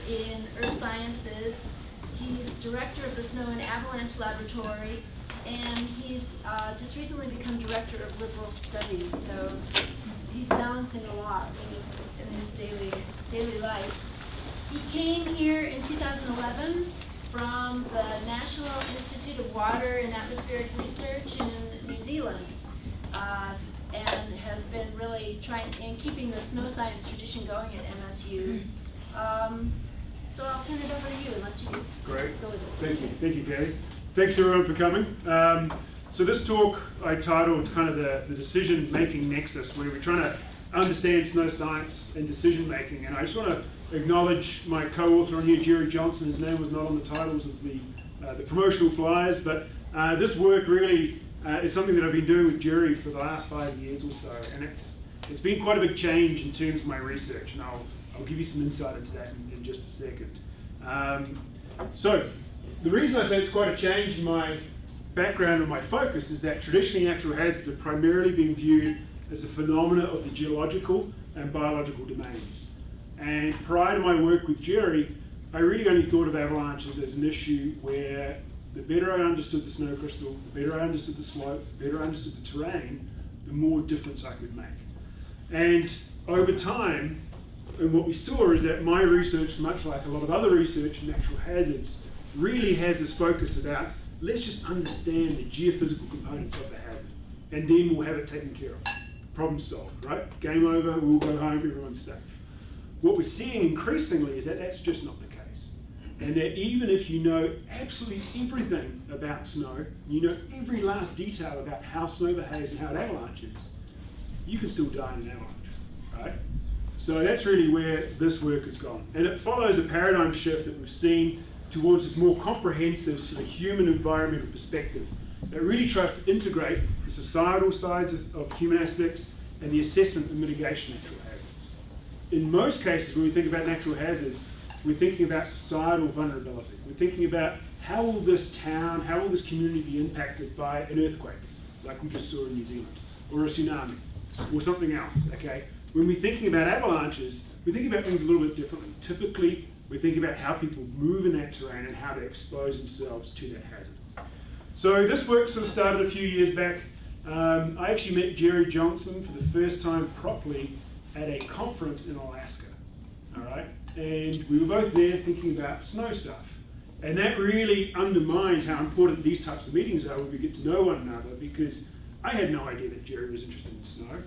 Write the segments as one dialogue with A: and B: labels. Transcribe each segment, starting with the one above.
A: in earth sciences. He's director of the Snow and Avalanche Laboratory, and he's just recently become director of liberal studies. So he's balancing a lot in his daily life. He came here in 2011 from the National Institute of Water and Atmospheric Research in New Zealand, and has been really trying and keeping the snow science tradition going at MSU. So I'll turn it over to you and let you
B: Great.
A: go with it.
B: Thank you, Gary. Thanks everyone for coming. So this talk I titled kind of the decision-making nexus, where we're trying to understand snow science and decision-making. And I just want to acknowledge my co-author on here, Jordy. His name was not on the titles of the promotional flyers, but this work really is something that I've been doing with Jordy for the last 5 years or so, and it's been quite a big change in terms of my research, and I'll give you some insight into that in just a second. So the reason I say it's quite a change in my background and my focus is that traditionally natural hazards have primarily been viewed as a phenomena of the geological and biological domains. And prior to my work with Jordy, I really only thought of avalanches as an issue where the better I understood the snow crystal, the better I understood the slope, the better I understood the terrain, the more difference I could make. And over time, and what we saw is that my research, much like a lot of other research in natural hazards, really has this focus about, let's just understand the geophysical components of the hazard, and then we'll have it taken care of. Problem solved, right? Game over, we'll go home, everyone's safe. What we're seeing increasingly is that that's just not the case. And that even if you know absolutely everything about snow, you know every last detail about how snow behaves and how it avalanches, you can still die in an avalanche, right? So that's really where this work has gone. And it follows a paradigm shift that we've seen towards this more comprehensive sort of human environmental perspective that really tries to integrate the societal sides of human aspects and the assessment and mitigation of natural hazards. In most cases, when we think about natural hazards, we're thinking about societal vulnerability. We're thinking about how will this town, how will this community be impacted by an earthquake, like we just saw in New Zealand, or a tsunami, or something else, okay? When we're thinking about avalanches, we think about things a little bit differently. Typically, we think about how people move in that terrain and how they expose themselves to that hazard. So this work sort of started a few years back. I actually met Jordy for the first time properly at a conference in Alaska, all right? And we were both there thinking about snow stuff. And that really undermines how important these types of meetings are when we get to know one another, because I had no idea that Jordy was interested in snow.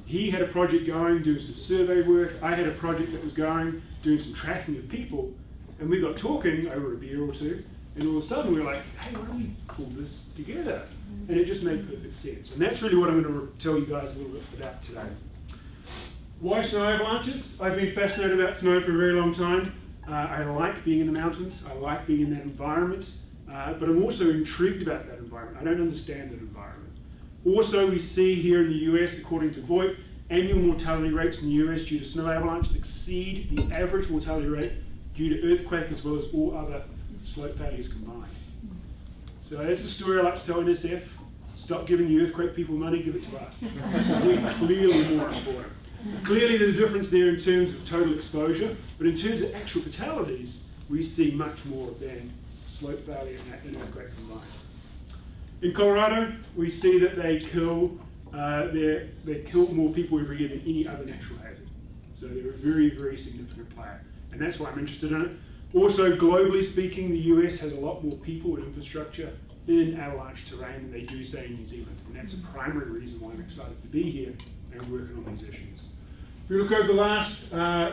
B: He had a project going, doing some survey work. I had a project that was going, doing some tracking of people. And we got talking over a beer or two, and all of a sudden we were like, hey, why don't we pull this together? And it just made perfect sense. And that's really what I'm going to tell you guys a little bit about today. Why snow avalanches? I've been fascinated about snow for a very long time. I like being in the mountains. I like being in that environment. But I'm also intrigued about that environment. I don't understand that environment. Also, we see here in the US, according to Voigt, annual mortality rates in the US due to snow avalanches exceed the average mortality rate due to earthquake as well as all other slope failures combined. So that's the story I like to tell NSF. Stop giving the earthquake people money, give it to us. We're clearly more important. Clearly there's a difference there in terms of total exposure, but in terms of actual fatalities, we see much more than slope failure and earthquake combined. In Colorado, we see that they kill more people every year than any other natural hazard. So they're a very, very significant player, and that's why I'm interested in it. Also, globally speaking, the US has a lot more people and infrastructure in avalanche terrain than they do, say, in New Zealand, and that's a primary reason why I'm excited to be here and working on these issues. If we look over the last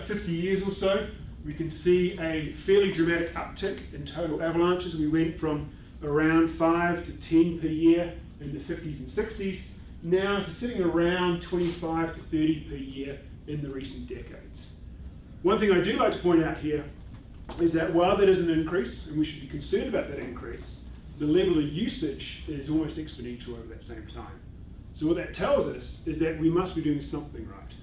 B: 50 years or so, we can see a fairly dramatic uptick in total avalanches. We went from around 5 to 10 per year in the 50s and 60s. Now it's sitting around 25 to 30 per year in the recent decades. One thing I do like to point out here is that while that is an increase, and we should be concerned about that increase, the level of usage is almost exponential over that same time. So what that tells us is that we must be doing something right.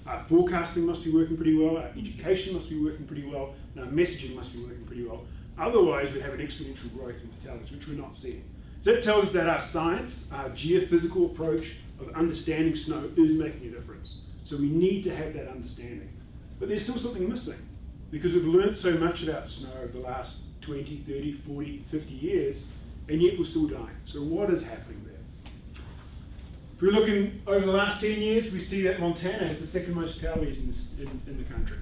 B: Our forecasting must be working pretty well, our education must be working pretty well, and our messaging must be working pretty well. Otherwise, we'd have an exponential growth in fatalities, which we're not seeing. So that tells us that our science, our geophysical approach of understanding snow is making a difference. So we need to have that understanding. But there's still something missing. because we've learned so much about snow over the last 20, 30, 40, 50 years, and yet we're still dying. So what is happening there? If we're looking over the last 10 years, we see that Montana has the second most fatalities in the country.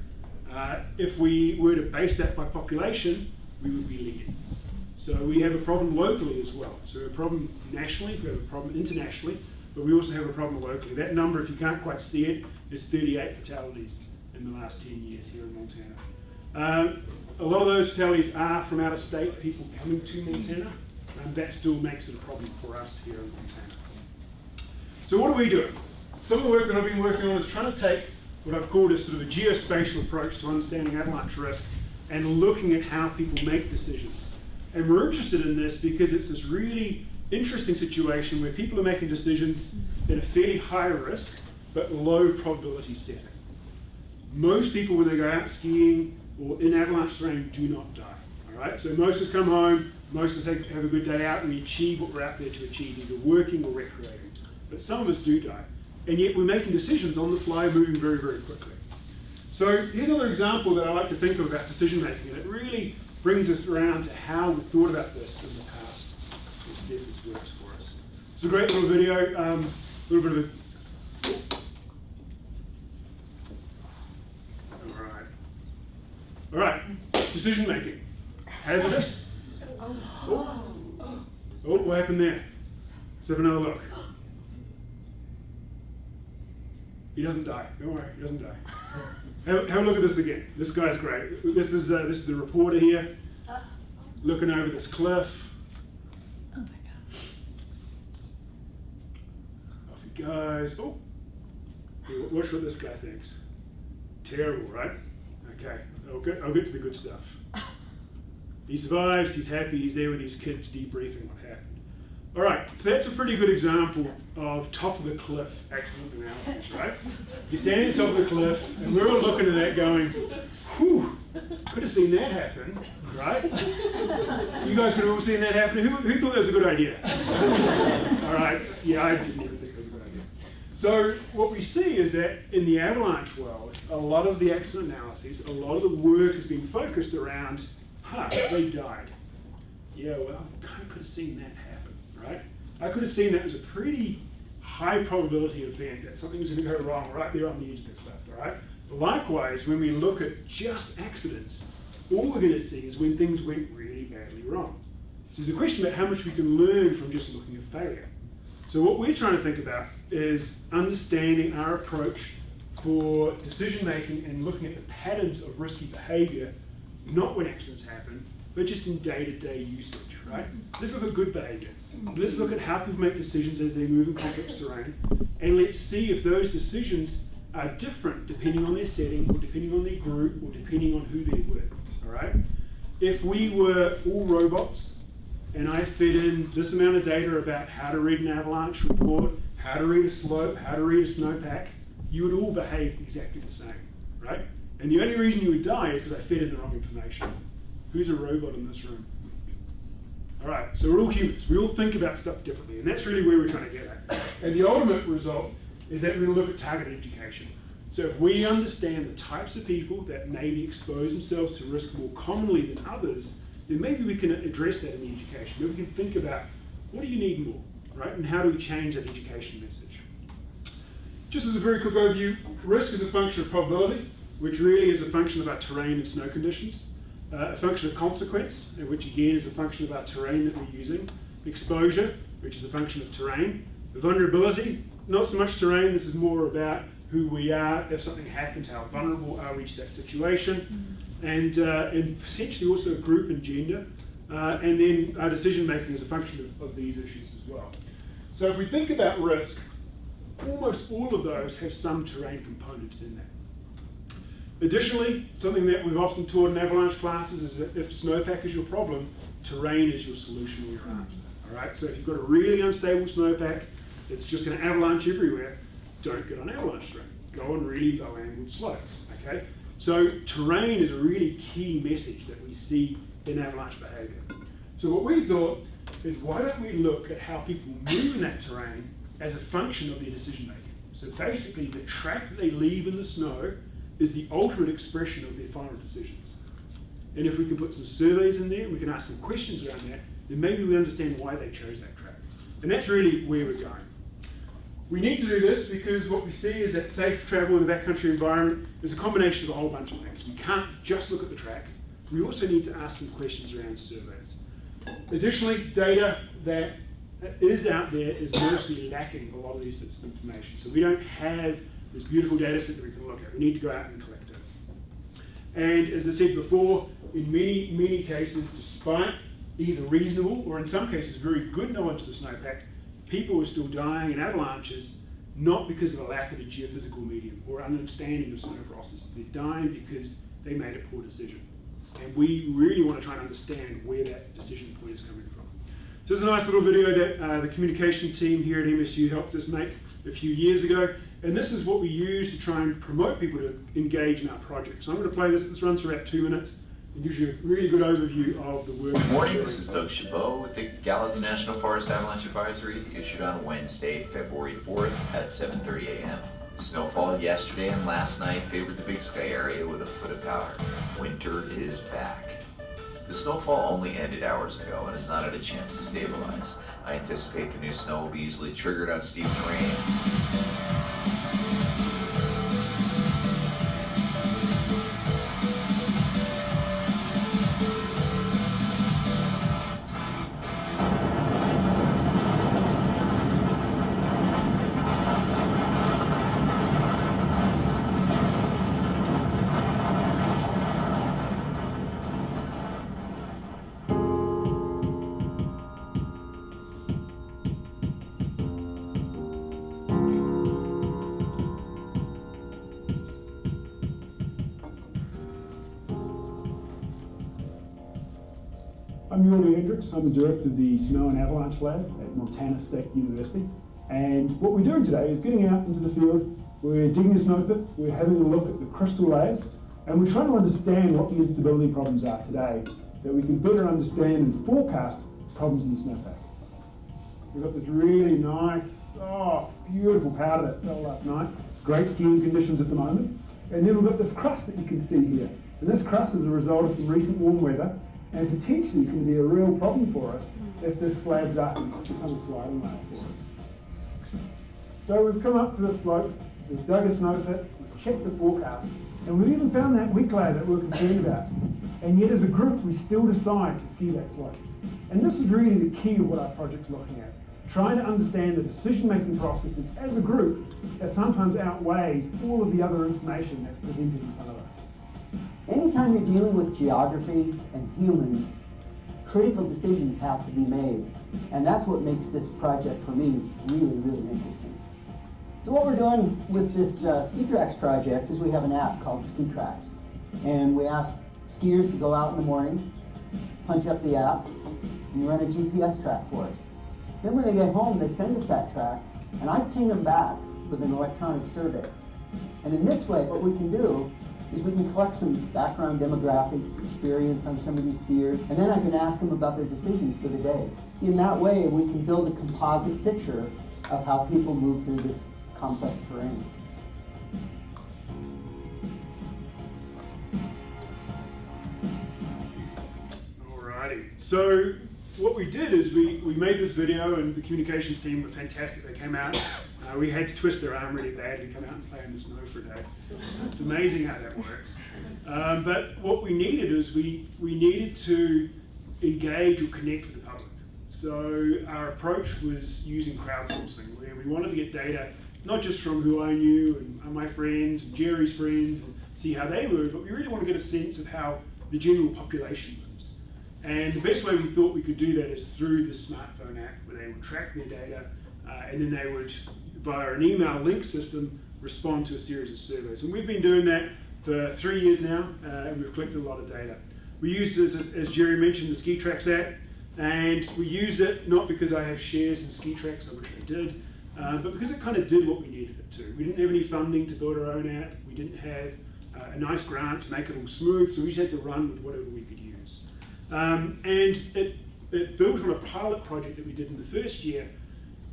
B: If we were to base that by population, we would be leading. So we have a problem locally as well. So we have a problem nationally, we have a problem internationally, but we also have a problem locally. That number, if you can't quite see it, is 38 fatalities in the last 10 years here in Montana. A lot of those fatalities are from out of state, people coming to Montana, and that still makes it a problem for us here in Montana. So what are we doing? Some of the work that I've been working on is trying to take what I've called a sort of a geospatial approach to understanding avalanche risk and looking at how people make decisions. And we're interested in this because it's this really interesting situation where people are making decisions in a fairly high risk but low probability setting. Most people, when they go out skiing or in avalanche terrain, do not die. All right? So most of us come home, most of us have a good day out, and we achieve what we're out there to achieve, either working or recreating. But some of us do die. And yet we're making decisions on the fly, moving very, very quickly. So here's another example that I like to think of about decision making, and it really brings us around to how we thought about this in the past. Let's see if this works for us. It's a great little video, a little bit of a... All right, decision making. Hazardous. Oh, what happened there? Let's have another look. He doesn't die. Don't worry, he doesn't die. Have a look at this again. This guy's great. This is the reporter here, looking over this cliff.
C: Oh my God.
B: Off he goes. Oh, watch what this guy thinks. Terrible, right? Okay, I'll get to the good stuff. He survives, he's happy, he's there with his kids debriefing what happened. All right, so that's a pretty good example of top of the cliff accident analysis, right? You're standing at the top of the cliff, and we're all looking at that going, whew, could have seen that happen, right? You guys could have all seen that happen. Who thought that was a good idea? All right, yeah, I didn't even think it was a good idea. So what we see is that in the avalanche world, a lot of the accident analyses, a lot of the work has been focused around, they died. Yeah, well, I kind of could have seen that happen, right? I could have seen that as a pretty high probability event that something's going to go wrong right there on the edge of the cliff, all right? Likewise, when we look at just accidents, all we're going to see is when things went really badly wrong. So there's a question about how much we can learn from just looking at failure. So what we're trying to think about is understanding our approach for decision making and looking at the patterns of risky behavior, not when accidents happen, but just in day-to-day usage, right? Let's look at good behavior. Let's look at how people make decisions as they move in complex terrain, and let's see if those decisions are different depending on their setting, or depending on their group, or depending on who they're with, all right? If we were all robots, and I fed in this amount of data about how to read an avalanche report, how to read a slope, how to read a snowpack, you would all behave exactly the same, right? And the only reason you would die is because I fed in the wrong information. Who's a robot in this room? All right, so we're all humans. We all think about stuff differently, and that's really where we're trying to get at. And the ultimate result is that we're going to look at targeted education. So if we understand the types of people that maybe expose themselves to risk more commonly than others, then maybe we can address that in the education. Maybe we can think about, what do you need more, right? And how do we change that education message? Just as a very quick overview, risk is a function of probability, which really is a function of our terrain and snow conditions. A function of consequence, which again is a function of our terrain that we're using. Exposure, which is a function of terrain. Vulnerability, not so much terrain, this is more about who we are, if something happens, how vulnerable are we to that situation. And potentially also group and gender. And then our decision making is a function of these issues as well. So if we think about risk, almost all of those have some terrain component in that. Additionally, something that we've often taught in avalanche classes is that if snowpack is your problem, terrain is your solution or your answer. All right? So if you've got a really unstable snowpack that's just going to avalanche everywhere, don't get on avalanche terrain. Go on really low angled slopes. Okay? So terrain is a really key message that we see in avalanche behavior. So what we thought is, why don't we look at how people move in that terrain as a function of their decision making? So basically the track that they leave in the snow is the ultimate expression of their final decisions. And if we can put some surveys in there, we can ask some questions around that, then maybe we understand why they chose that track. And that's really where we're going. We need to do this because what we see is that safe travel in the backcountry environment is a combination of a whole bunch of things. We can't just look at the track. We also need to ask some questions around surveys. Additionally, data that is out there is mostly lacking a lot of these bits of information. So we don't have this beautiful data set that we can look at. We need to go out and collect it. And as I said before, in many cases, despite either reasonable or in some cases very good knowledge of the snowpack, people are still dying in avalanches, not because of a lack of a geophysical medium or understanding of snow processes. They're dying because they made a poor decision. And we really want to try and understand where that decision point is coming from. So this is a nice little video that the communication team here at MSU helped us make a few years ago. And this is what we use to try and promote people to engage in our project. So I'm going to play this. This runs for about 2 minutes. It gives you a really good overview of the work.
D: Good morning, this is Doug Chabot with the Gallatin National Forest Avalanche Advisory issued on Wednesday, February 4th at 7:30 a.m. Snowfall yesterday and last night favored the Big Sky area with a foot of powder. Winter is back. The snowfall only ended hours ago and has not had a chance to stabilize. I anticipate the new snow will be easily triggered on steep terrain.
B: I'm Jordy Hendrikx. I'm the director of the Snow and Avalanche Lab at Montana State University. And what we're doing today is getting out into the field. We're digging a snow pit, we're having a look at the crystal layers, and we're trying to understand what the instability problems are today so we can better understand and forecast problems in the snowpack. We've got this really nice, beautiful powder that fell last night. Great skiing conditions at the moment. And then we've got this crust that you can see here. And this crust is a result of some recent warm weather, and potentially it's going to be a real problem for us if this slabs up and becomes a sliding layer for us. So we've come up to this slope, we've dug a snow pit, we've checked the forecast, and we've even found that weak layer that we're concerned about. And yet as a group, we still decide to ski that slope. And this is really the key of what our project's looking at. Trying to understand the decision-making processes as a group that sometimes outweighs all of the other information that's presented in front of us.
E: Anytime you're dealing with geography and humans, critical decisions have to be made. And that's what makes this project for me really, really interesting. So what we're doing with this Hendrikx project is we have an app called Hendrikx. And we ask skiers to go out in the morning, punch up the app, and run a GPS track for us. Then when they get home, they send us that track, and I ping them back with an electronic survey. And in this way, what we can do is we can collect some background demographics, experience on some of these skiers, and then I can ask them about their decisions for the day. In that way, we can build a composite picture of how people move through this complex terrain.
B: Alrighty, so what we did is we made this video, and the communications team were fantastic. They came out. We had to twist their arm really badly, come out and play in the snow for a day. It's amazing how that works. But what we needed is we needed to engage or connect with the public. So our approach was using crowdsourcing, where we wanted to get data not just from who I knew and my friends and Jerry's friends and see how they move, but we really want to get a sense of how the general population moves. And the best way we thought we could do that is through the smartphone app, where they would track their data and then they would, via an email link system, respond to a series of surveys. And we've been doing that for 3 years now, and we've collected a lot of data. We used, as Jerry mentioned, the Hendrikx app, and we used it not because I have shares in Hendrikx, I wish I did, but because it kind of did what we needed it to. We didn't have any funding to build our own app. We didn't have a nice grant to make it all smooth, so we just had to run with whatever we could use. And it built on a pilot project that we did in the first year,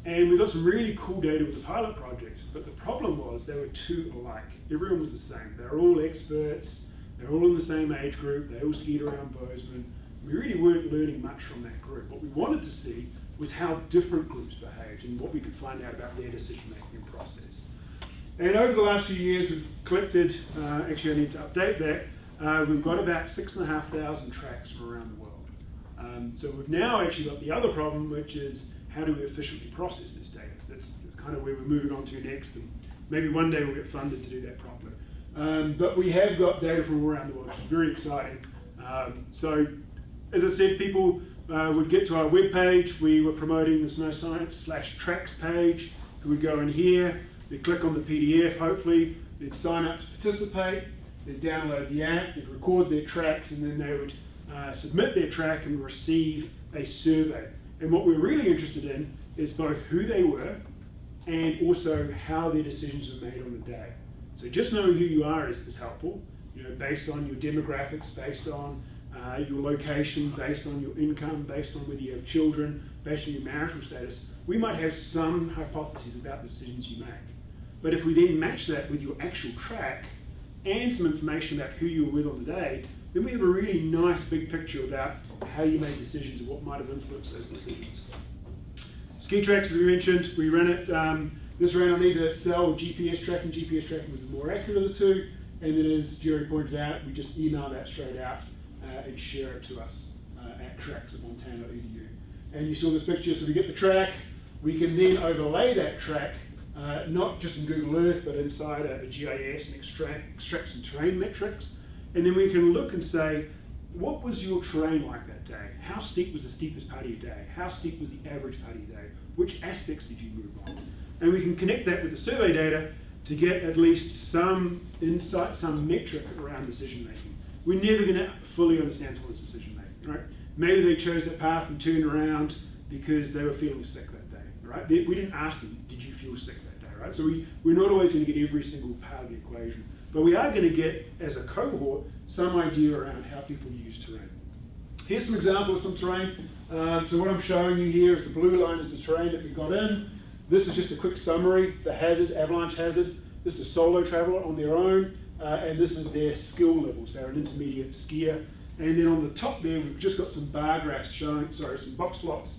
B: And we got some really cool data with the pilot project, but the problem was they were too alike. Everyone was the same. They were all experts, they were all in the same age group, they all skied around Bozeman. We really weren't learning much from that group. What we wanted to see was how different groups behaved and what we could find out about their decision-making process. And over the last few years, we've collected, actually I need to update that, we've got about 6,500 tracks from around the world. So we've now actually got the other problem, which is how do we efficiently process this data? So that's kind of where we're moving on to next, and maybe one day we'll get funded to do that properly. But we have got data from all around the world, which is very exciting. So as I said, people would get to our webpage. We were promoting the Snow Science /tracks page. Who would go in here, they'd click on the PDF, hopefully, they'd sign up to participate, they'd download the app, they'd record their tracks, and then they would submit their track and receive a survey. And what we're really interested in is both who they were and also how their decisions were made on the day. So just knowing who you are is helpful, you know, based on your demographics, based on your location, based on your income, based on whether you have children, based on your marital status. We might have some hypotheses about the decisions you make. But if we then match that with your actual track and some information about who you were with on the day, then we have a really nice big picture about how you made decisions and what might have influenced those decisions. Ski tracks, as we mentioned, we ran it, this ran on either cell or GPS tracking. GPS tracking was the more accurate of the two, and then as Jerry pointed out, we just email that straight out and share it to us at tracks@montana.edu. And you saw this picture, so we get the track, we can then overlay that track, not just in Google Earth, but inside a GIS and extract some terrain metrics. And then we can look and say, what was your terrain like that day? How steep was the steepest part of your day? How steep was the average part of your day? Which aspects did you move on? And we can connect that with the survey data to get at least some insight, some metric around decision making. We're never going to fully understand someone's decision making, right? Maybe they chose that path and turned around because they were feeling sick that day, right? We didn't ask them, did you feel sick that day, right? So we're not always going to get every single part of the equation. But we are going to get, as a cohort, some idea around how people use terrain. Here's some examples of some terrain. So what I'm showing you here is the blue line is the terrain that we got in. This is just a quick summary, the hazard, avalanche hazard. This is a solo traveler on their own, and this is their skill levels. They're an intermediate skier. And then on the top there, we've just got some bar graphs showing, some box plots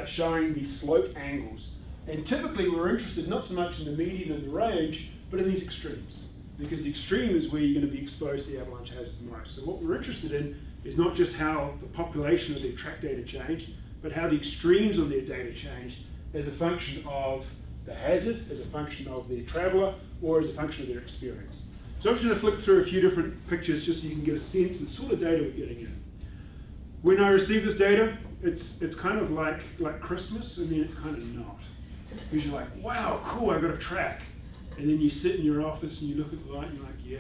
B: showing the slope angles. And typically we're interested not so much in the median and the range, but in these extremes. Because the extreme is where you're going to be exposed to the avalanche hazard the most. So what we're interested in is not just how the population of their track data changed, but how the extremes of their data changed as a function of the hazard, as a function of their traveller, or as a function of their experience. So I'm just going to flick through a few different pictures just so you can get a sense of the sort of data we're getting in. When I receive this data, it's kind of like Christmas, and then it's kind of not. Because you're like, wow, cool, I got a track. And then you sit in your office and you look at the light and you're like, yeah,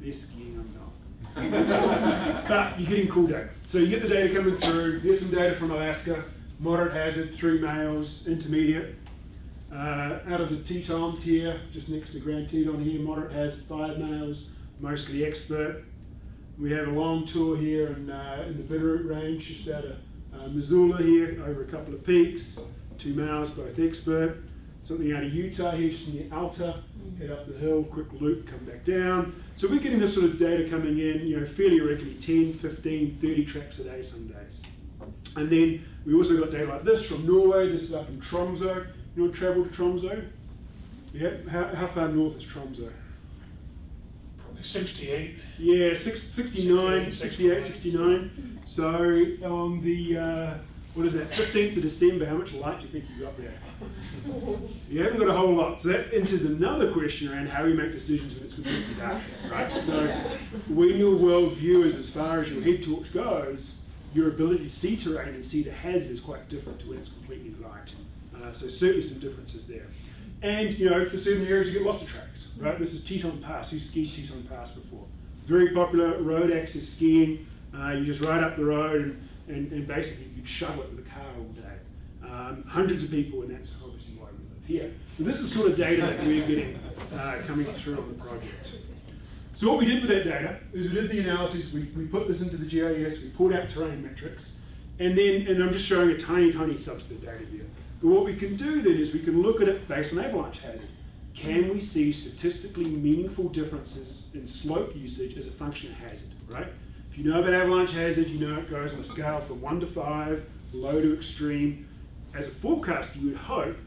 B: they're skiing, I'm not. But you're getting cool data. So you get the data coming through. Here's some data from Alaska. Moderate hazard, 3 males, intermediate. Out of the Tetons here, just next to the Grand Teton here, moderate hazard, 5 males, mostly expert. We have a long tour here in the Bitterroot Range, just out of Missoula here, over a couple of peaks. 2 males, both expert. Something out of Utah here, just near Alta, head up the hill, quick loop, come back down. So we're getting this sort of data coming in, you know, fairly regularly, 10, 15, 30 tracks a day some days. And then we also got data like this from Norway. This is up in Tromsø. You want to travel to Tromsø? Yeah, how far north is Tromsø?
F: Probably 68.
B: Yeah, 69, 68, 69. So on the, what is that, 15th of December, how much light do you think you got there? You haven't got a whole lot. So that enters another question around how we make decisions when it's completely dark, right? So when your world view is as far as your head torch goes, your ability to see terrain and see the hazard is quite different to when it's completely light. So certainly some differences there. And you know, for certain areas you get lots of tracks, right? This is Teton Pass. Who's skied Teton Pass before? Very popular road access skiing. You just ride up the road and basically you could shovel it with a car all day. Hundreds of people, and that's obviously why we live here. So this is sort of data that we're getting coming through on the project. So what we did with that data is we did the analysis, we put this into the GIS, we pulled out terrain metrics, and I'm just showing a tiny subset data here. But what we can do then is we can look at it based on avalanche hazard. Can we see statistically meaningful differences in slope usage as a function of hazard, right? If you know about avalanche hazard, you know it goes on a scale from 1 to 5, low to extreme. As a forecaster, you would hope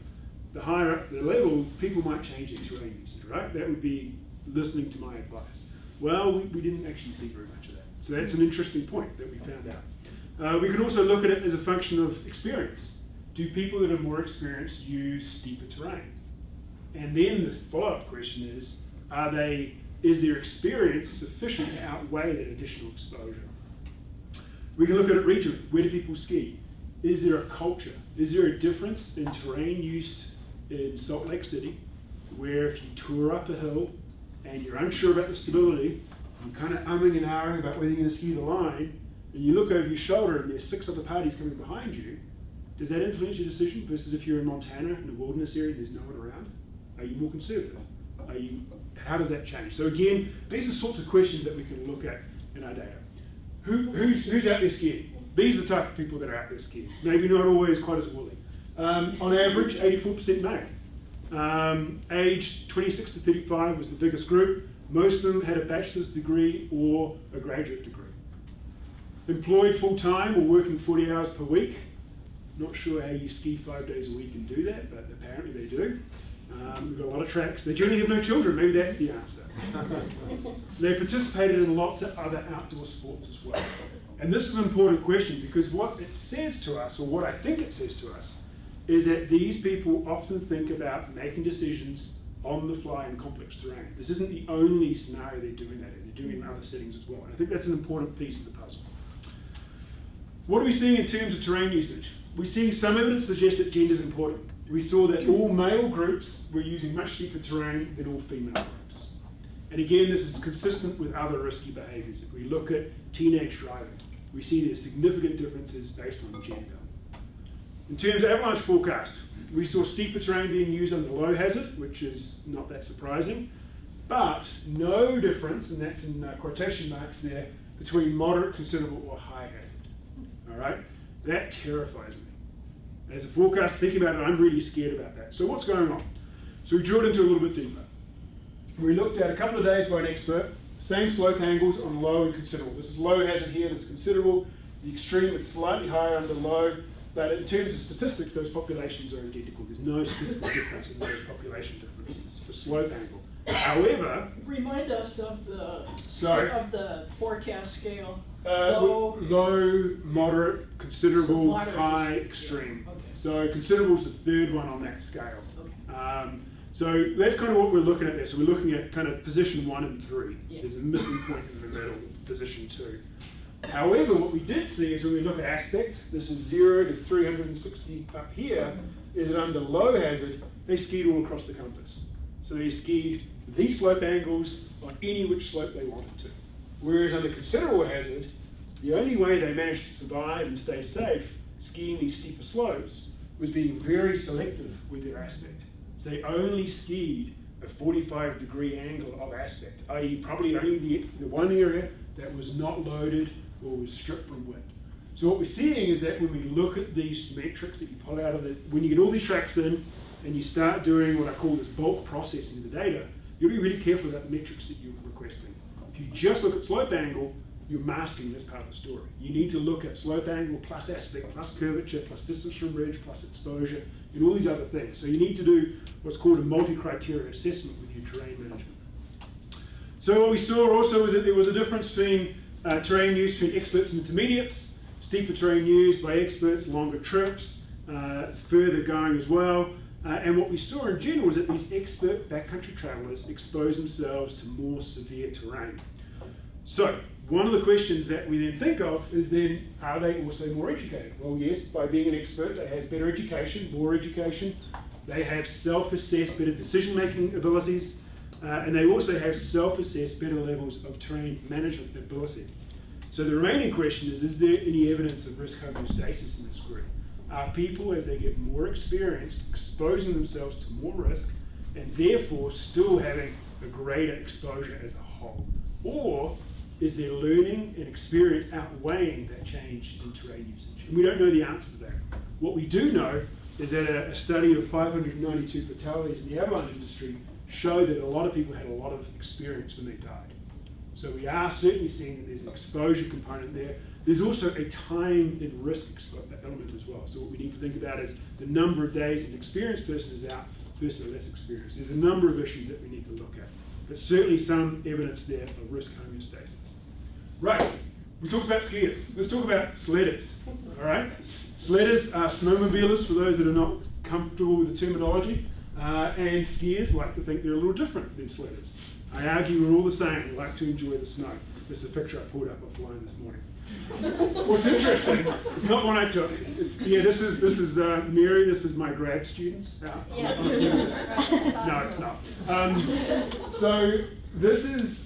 B: the higher up the level, people might change their terrain usage, right? That would be listening to my advice. Well, we didn't actually see very much of that. So that's an interesting point that we found out. We can also look at it as a function of experience. Do people that are more experienced use steeper terrain? And then the follow-up question is their experience sufficient to outweigh that additional exposure? We can look at it regionally. Where do people ski? Is there a culture? Is there a difference in terrain used in Salt Lake City, where if you tour up a hill and you're unsure about the stability, you're kind of umming and ahhing about whether you're going to ski the line, and you look over your shoulder and there's 6 other parties coming behind you, does that influence your decision versus if you're in Montana in a wilderness area and there's no one around? Are you more conservative? How does that change? So again, these are sorts of questions that we can look at in our data. Who's out there skiing? These are the type of people that are out there skiing. Maybe not always quite as woolly. On average, 84% male. Age 26 to 35 was the biggest group. Most of them had a bachelor's degree or a graduate degree. Employed full-time or working 40 hours per week. Not sure how you ski 5 days a week and do that, but apparently they do. We've got a lot of tracks. They generally have no children. Maybe that's the answer. They participated in lots of other outdoor sports as well. And this is an important question because what it says to us, or what I think it says to us, is that these people often think about making decisions on the fly in complex terrain. This isn't the only scenario they're doing that in. They're doing it in other settings as well. And I think that's an important piece of the puzzle. What are we seeing in terms of terrain usage? We're seeing some evidence suggest that gender is important. We saw that all male groups were using much steeper terrain than all female groups. And again, this is consistent with other risky behaviors. If we look at teenage driving, we see there's significant differences based on gender. In terms of avalanche forecast, we saw steeper terrain being used under low hazard, which is not that surprising, but no difference, and that's in quotation marks there, between moderate, considerable, or high hazard. All right? That terrifies me. As a forecaster, thinking about it, I'm really scared about that. So what's going on? So we drilled into a little bit deeper. We looked at a couple of days by an expert, same slope angles on low and considerable. This is low hazard here, this is considerable. The extreme is slightly higher under low, but in terms of statistics, those populations are identical. There's no statistical difference in those population differences for slope angle. However,
C: Remind us of the forecast scale.
B: Low, moderate, considerable,
C: Moderate
B: high,
C: is-
B: extreme.
C: yeah, okay.
B: So considerable is the third one on that scale.
C: Okay.
B: So that's kind of what we're looking at there. So we're looking at kind of position 1 and 3.
C: Yeah.
B: There's a missing point in the middle, position 2. However, what we did see is when we look at aspect, this is 0 to 360 up here, is that under low hazard, they skied all across the compass. So they skied these slope angles on any which slope they wanted to. Whereas under considerable hazard, the only way they managed to survive and stay safe skiing these steeper slopes was being very selective with their aspect. So they only skied a 45-degree angle of aspect, i.e. probably only the one area that was not loaded or was stripped from wind. So what we're seeing is that when we look at these metrics that you pull out of it, when you get all these tracks in and you start doing what I call this bulk processing of the data, you'll be really careful about the metrics that you're requesting. If you just look at slope angle, you're masking this part of the story. You need to look at slope angle plus aspect plus curvature plus distance from ridge plus exposure and all these other things. So you need to do what's called a multi-criteria assessment with your terrain management. So what we saw also was that there was a difference between terrain use between experts and intermediates, steeper terrain used by experts, longer trips, further going as well. And what we saw in general was that these expert backcountry travelers expose themselves to more severe terrain. So one of the questions that we then think of is then, are they also more educated? Well, yes, by being an expert, they have better education, more education. They have self-assessed better decision-making abilities, and they also have self-assessed better levels of terrain management ability. So the remaining question is there any evidence of risk homeostasis in this group? Are people, as they get more experienced, exposing themselves to more risk and therefore still having a greater exposure as a whole? Or is their learning and experience outweighing that change in terrain usage? And we don't know the answer to that. What we do know is that a study of 592 fatalities in the avalanche industry showed that a lot of people had a lot of experience when they died. So we are certainly seeing that there's an exposure component there. There's also a time and risk element as well. So what we need to think about is the number of days an experienced person is out versus a less experienced. There's a number of issues that we need to look at, but certainly some evidence there of risk homeostasis. Right, we talked about skiers. Let's talk about sledders, all right? Sledders are snowmobilers, for those that are not comfortable with the terminology, and skiers like to think they're a little different than sledders. I argue we're all the same, we like to enjoy the snow. This is a picture I pulled up offline this morning. What's interesting, it's not one I took. This is Mary, this is my grad students. No, it's not. So this is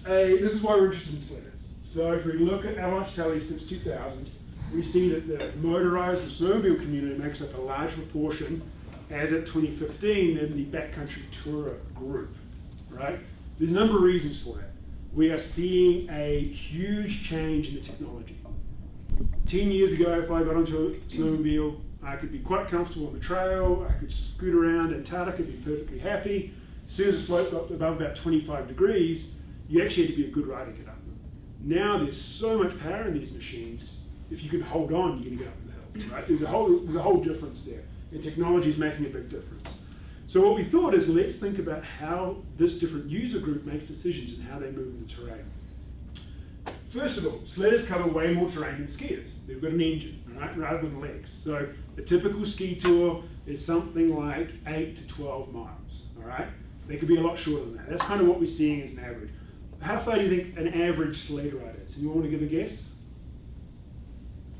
B: why we're interested in sledders. So if we look at avalanche tallies since 2000, we see that the motorized and snowmobile community makes up a large proportion, as at 2015, than the backcountry tourer group, right? There's a number of reasons for that. We are seeing a huge change in the technology. 10 years ago, if I got onto a snowmobile, I could be quite comfortable on the trail, I could scoot around Antarctica, be perfectly happy. As soon as the slope got above about 25 degrees, you actually had to be a good rider to get up them. Now there's so much power in these machines, if you can hold on, you're going to get up the hill, right? There's a whole difference there, and technology is making a big difference. So what we thought is, let's think about how this different user group makes decisions and how they move in the terrain. First of all, sledders cover way more terrain than skiers. They've got an engine, all right, rather than legs. So a typical ski tour is something like 8 to 12 miles, all right? They could be a lot shorter than that. That's kind of what we're seeing as an average. How far do you think an average sled rider is? Anyone want to give a guess?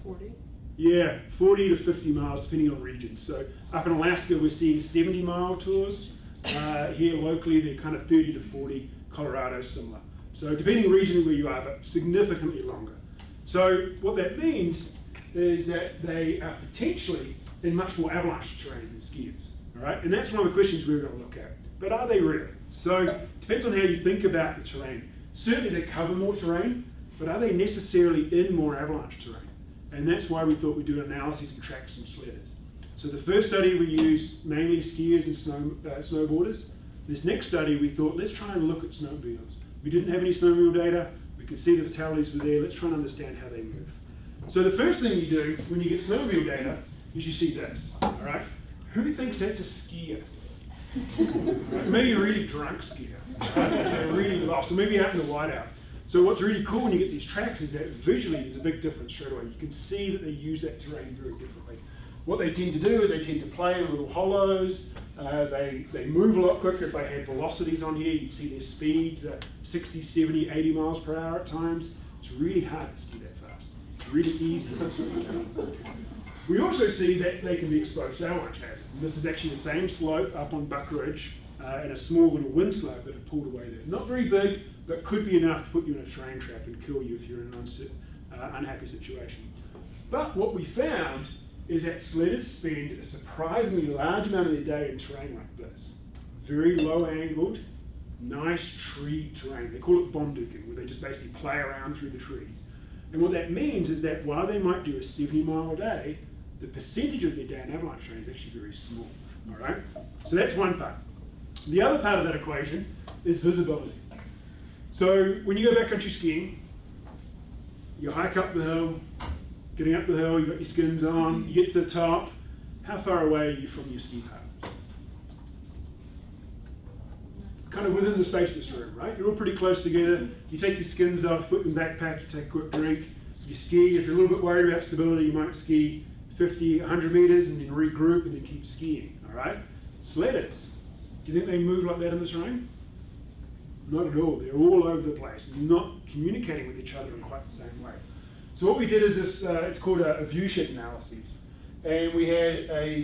C: 40?
B: Yeah, 40 to 50 miles, depending on region. So up in Alaska, we're seeing 70-mile tours. Here locally, they're kind of 30 to 40. Colorado, similar. So depending regionally where you are, but significantly longer. So what that means is that they are potentially in much more avalanche terrain than skiers. All right, and that's one of the questions we're going to look at. But are they really? So it depends on how you think about the terrain. Certainly they cover more terrain, but are they necessarily in more avalanche terrain? And that's why we thought we'd do an analysis and track some sledders. So the first study we used mainly skiers and snowboarders. This next study we thought, let's try and look at snowmobiles. We didn't have any snowmobile data, we could see the fatalities were there, let's try and understand how they move. So the first thing you do when you get snowmobile data is you see this, all right? Who thinks that's a skier? Maybe a really drunk skier, right? They're really lost, or maybe out in the whiteout. So what's really cool when you get these tracks is that visually there's a big difference straight away. You can see that they use that terrain very differently. What they tend to do is they tend to play in little hollows. They move a lot quicker. If I had velocities on here, you'd see their speeds at 60, 70, 80 miles per hour at times. It's really hard to ski that fast. It's really easy to ski. We also see that they can be exposed to avalanche hazard. And this is actually the same slope up on Buck Ridge and a small little wind slope that had pulled away there. Not very big, but could be enough to put you in a terrain trap and kill you if you're in an unhappy situation. But what we found is that sledders spend a surprisingly large amount of their day in terrain like this. Very low angled, nice tree terrain. They call it bonduking, where they just basically play around through the trees. And what that means is that while they might do a 70-mile day, the percentage of their day in avalanche terrain is actually very small, all right? So that's one part. The other part of that equation is visibility. So when you go backcountry skiing, you hike up the hill, getting up the hill, you've got your skins on, you get to the top. How far away are you from your ski partners? Kind of within the space of this room, right? You're all pretty close together. You take your skins off, put them in the backpack, you take a quick drink, you ski. If you're a little bit worried about stability, you might ski 50, 100 meters and then regroup and then keep skiing, all right? Sledders, do you think they move like that in the terrain? Not at all. They're all over the place and not communicating with each other in quite the same way. So what we did is this, it's called a view shed analysis. And we had a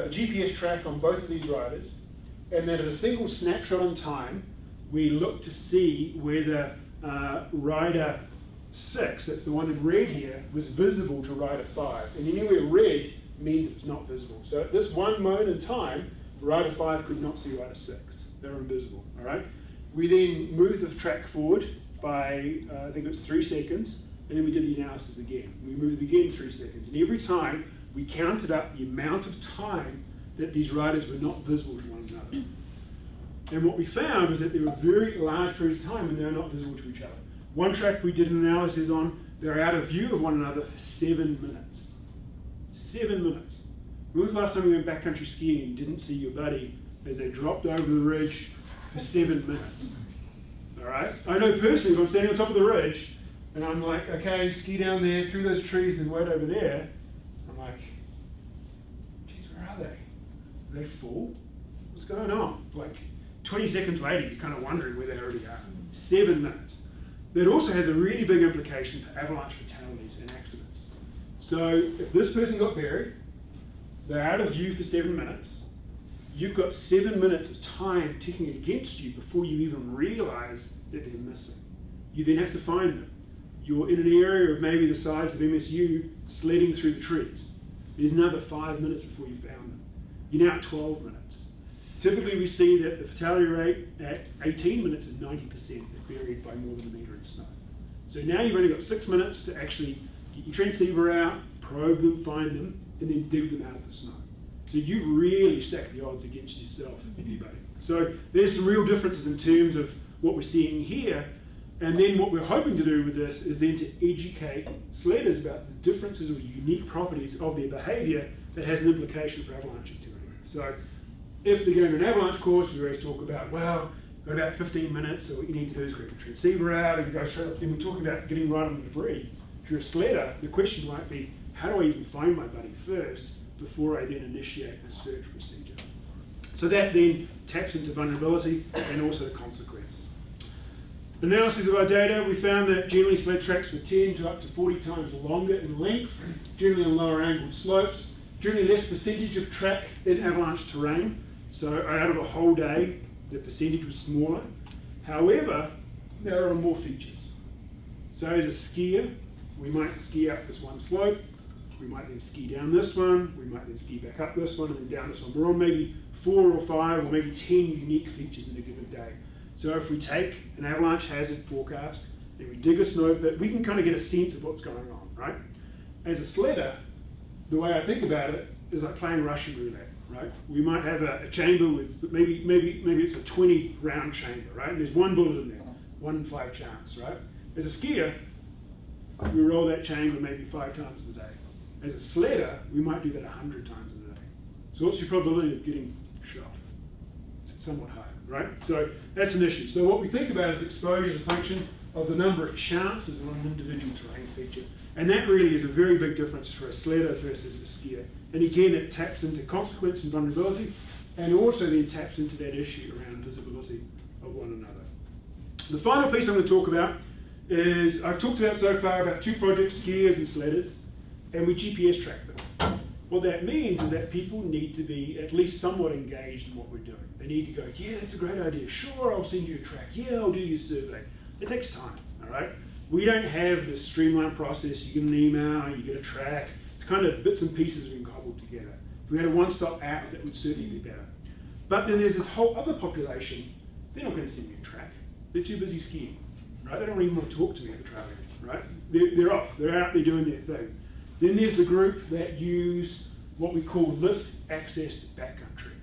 B: GPS track on both of these riders. And then at a single snapshot in time, we looked to see whether rider 6, that's the one in red here, was visible to rider 5. And anywhere red means it's not visible. So at this one moment in time, rider 5 could not see rider 6. They're invisible, all right? We then moved the track forward by, I think it was 3 seconds, and then we did the analysis again. We moved again 3 seconds, and every time we counted up the amount of time that these riders were not visible to one another. And what we found was that there were very large periods of time when they were not visible to each other. One track we did an analysis on, they were out of view of one another for 7 minutes. 7 minutes. When was the last time you went backcountry skiing and didn't see your buddy as they dropped over the ridge for 7 minutes? All right? I know personally, if I'm standing on top of the ridge and I'm like, okay, ski down there through those trees and then wait over there, I'm like, geez, where are they? Are they full? What's going on? Like 20 seconds later, you're kind of wondering where they already are. 7 minutes. That also has a really big implication for avalanche fatalities and accidents. So if this person got buried, they're out of view for 7 minutes, you've got 7 minutes of time ticking against you before you even realize that they're missing. You then have to find them. You're in an area of maybe the size of MSU sledding through the trees. There's another 5 minutes before you found them. You're now at 12 minutes. Typically we see that the fatality rate at 18 minutes is 90% if buried by more than a metre in snow. So now you've only got 6 minutes to actually get your transceiver out, probe them, find them, and then dig them out of the snow. So you've really stacked the odds against yourself and anybody. So there's some real differences in terms of what we're seeing here. And then what we're hoping to do with this is then to educate sledders about the differences or unique properties of their behaviour that has an implication for avalanche activity. So if they're going to an avalanche course, we always talk about, well, got about 15 minutes, so what you need to do is get the transceiver out and go straight up. Then we talk about getting right on the debris. If you're a sledder, the question might be, how do I even find my buddy first before I then initiate the search procedure? So that then taps into vulnerability and also the consequence. Analysis of our data, we found that generally sled tracks were 10 to up to 40 times longer in length, generally on lower angled slopes, generally less percentage of track in avalanche terrain. So out of a whole day, the percentage was smaller. However, there are more features. So as a skier, we might ski up this one slope, we might then ski down this one, we might then ski back up this one and then down this one. We're on maybe 4 or 5 or maybe 10 unique features in a given day. So if we take an avalanche hazard forecast and we dig a snow pit, we can kind of get a sense of what's going on, right? As a sledder, the way I think about it is like playing Russian roulette, right? We might have a chamber with maybe it's a 20 round chamber, right? And there's one bullet in there, 1 in 5 chance, right? As a skier, we roll that chamber maybe 5 times a day. As a sledder, we might do that 100 times a day. So what's your probability of getting shot? It's somewhat higher, right? So that's an issue. So what we think about is exposure as a function of the number of chances on an individual terrain feature. And that really is a very big difference for a sledder versus a skier. And again, it taps into consequence and vulnerability, and also then taps into that issue around visibility of one another. The final piece I'm going to talk about is, I've talked about so far about 2 projects, skiers and sledders, and we GPS track them. What that means is that people need to be at least somewhat engaged in what we're doing. They need to go, yeah, that's a great idea. Sure, I'll send you a track. Yeah, I'll do your survey. It takes time, all right? We don't have this streamlined process. You get an email, you get a track. It's kind of bits and pieces being cobbled together. If we had a one-stop app, that would certainly be better. But then there's this whole other population. They're not going to send me a track. They're too busy skiing, right? They don't even want to talk to me at the trail end, right? They're off. They're out there doing their thing. Then there's the group that use what we call lift-accessed backcountry.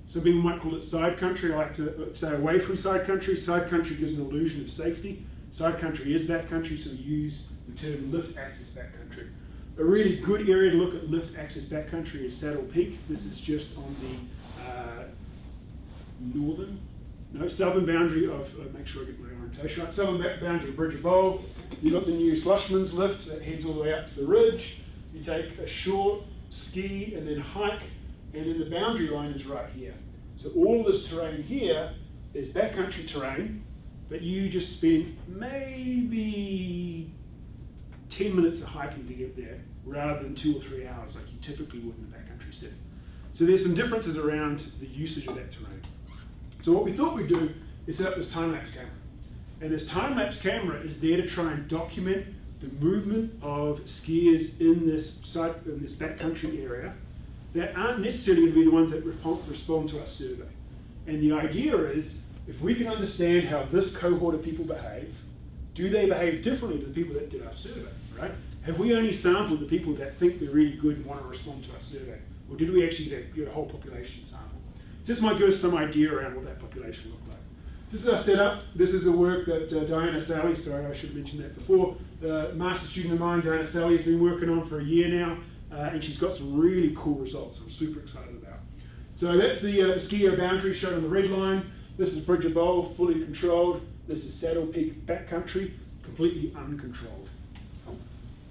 B: Some people might call it side country. I like to stay away from side country. Side country gives an illusion of safety. Side country is backcountry, so we use the term lift-access backcountry. A really good area to look at lift-access backcountry is Saddle Peak. This is just on the southern boundary of, make sure I get my orientation right, southern boundary of Bridge of Bowl. You've got the new Slushman's lift that heads all the way up to the ridge. You take a short ski and then hike, and then the boundary line is right here. So all of this terrain here is backcountry terrain, but you just spend maybe 10 minutes of hiking to get there, rather than 2 or 3 hours like you typically would in a backcountry setting. So there's some differences around the usage of that terrain. So what we thought we'd do is set up this time-lapse camera. And this time-lapse camera is there to try and document the movement of skiers in this backcountry area that aren't necessarily going to be the ones that respond to our survey. And the idea is, if we can understand how this cohort of people behave, do they behave differently to the people that did our survey, right? Have we only sampled the people that think they're really good and want to respond to our survey? Or did we actually get a whole population sample? Just might give us some idea around what that population looked like. This is our setup. This is the work that Diana Sally, sorry I should have mentioned that before, the master student of mine, Diana Sally, has been working on for a year now, and she's got some really cool results I'm super excited about. So that's the ski area boundary shown on the red line. This is Bridger Bowl, fully controlled. This is Saddle Peak backcountry, completely uncontrolled.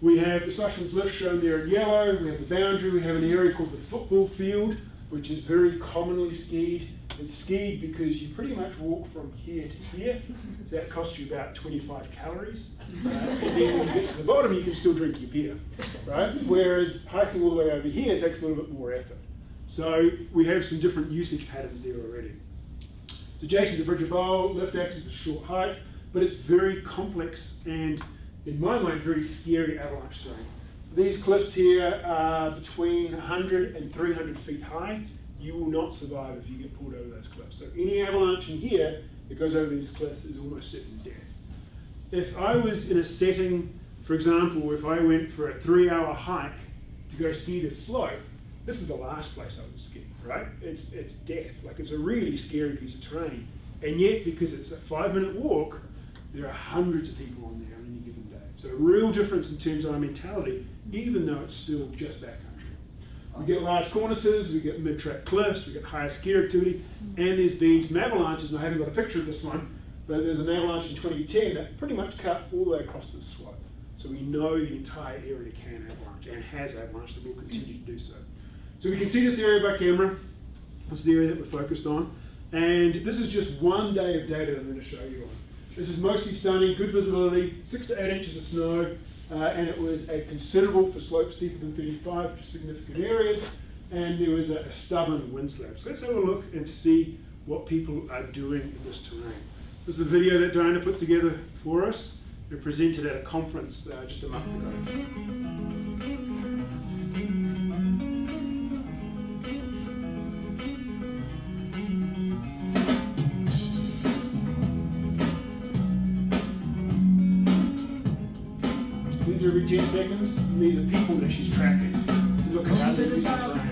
B: We have the Sushman's Lift shown there in yellow. We have the boundary. We have an area called the football field, which is very commonly skied. It's skied because you pretty much walk from here to here. So that costs you about 25 calories. And then when you get to the bottom, you can still drink your beer, right? Whereas hiking all the way over here takes a little bit more effort. So we have some different usage patterns there already. It's adjacent to Bridger Bowl. Lift access is short height, but it's very complex and, in my mind, very scary avalanche terrain. These cliffs here are between 100 and 300 feet high. You will not survive if you get pulled over those cliffs. So any avalanche in here that goes over these cliffs is almost certain death. If I was in a setting, for example, if I went for a 3-hour hike to go ski this slope, this is the last place I would ski, right? It's death. Like, it's a really scary piece of terrain. And yet, because it's a 5-minute walk, there are hundreds of people on there on any given day. So a real difference in terms of our mentality, even though it's still just backcountry. We get large cornices, we get mid-track cliffs, we get higher ski activity, and there's been some avalanches, and I haven't got a picture of this one, but there's an avalanche in 2010 that pretty much cut all the way across this slope. So we know the entire area can avalanche, and has avalanched, and will continue to do so. So we can see this area by camera. This is the area that we're focused on. And this is just one day of data that I'm going to show you on. This is mostly sunny, good visibility, 6 to 8 inches of snow, and it was a considerable for slopes steeper than 35, which are significant areas, and there was a stubborn wind slab. So let's have a look and see what people are doing in this terrain. This is a video that Diana put together for us. It presented at a conference just a month ago. These are every 10 seconds, and these are people that she's tracking to look at how they use the terrain.